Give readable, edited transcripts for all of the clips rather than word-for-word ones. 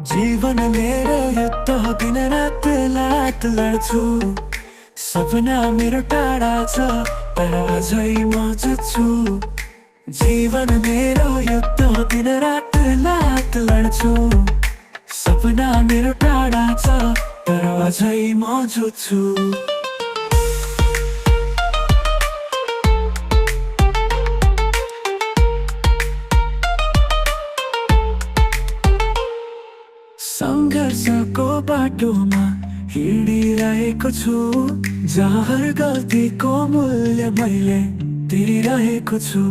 जीवन मेरो युद्ध हो, दिन रात लात लड्छु। सपना मेरो टाढा छ तर अझै म जुझ्छु। जीवन मेरो युद्ध हो, दिन रात लात लड्छु। सपना मेरो टाढा छ तर अझै म जुझ्छु। सङ्घर्षको बाटोमा हिँडिरहेको छु, जहाँ हर गल्तीको मूल्य मैले तिरिरहेको छु।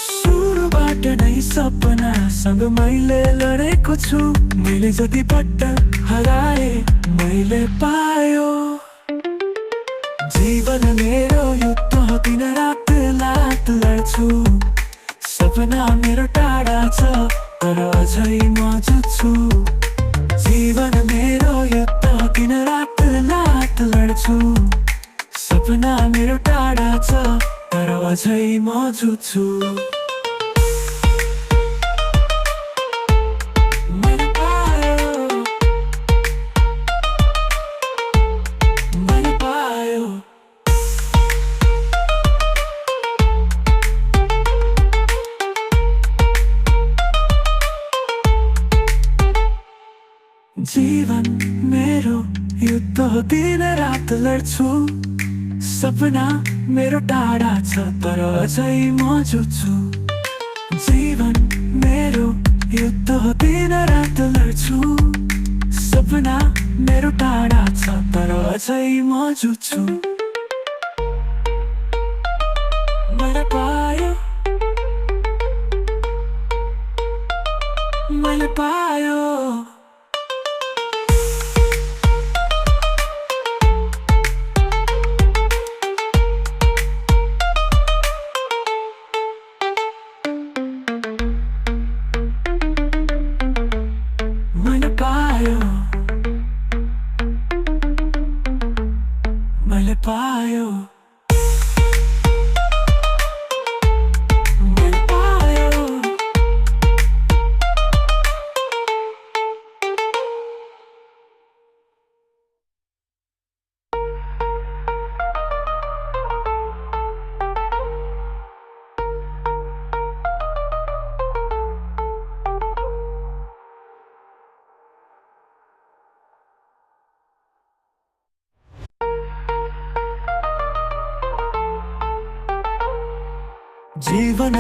सुरुबाट नै सपनासँग मैले लडेको छु। मैले जति पटक हराए मैले पायो। जीवन मेरो युद्ध हो, दिन रात लात लड्छु। सपना मेरो टाढा छ तर अझै म जुझ्छु। जीवन मेरो युद्ध हो, दिन रात लात लड्छु। सपना मेरो टाढा छ तर अझै म जुझ्छु। मैले पायो, मैले पायो। जीवन मेरो युद्ध हो, दिन रात लड्छु। सपना मेरो टाढा छ तर अझै म जुझ्छु। जीवन मेरो युद्ध हो, दिन रात लड्छु। सपना मेरो टाढा छ तर अझै म जुझ्छु। मैले पायो, मैले पायो। मैले पायो, मैले पायो। मैले पायो, जीवन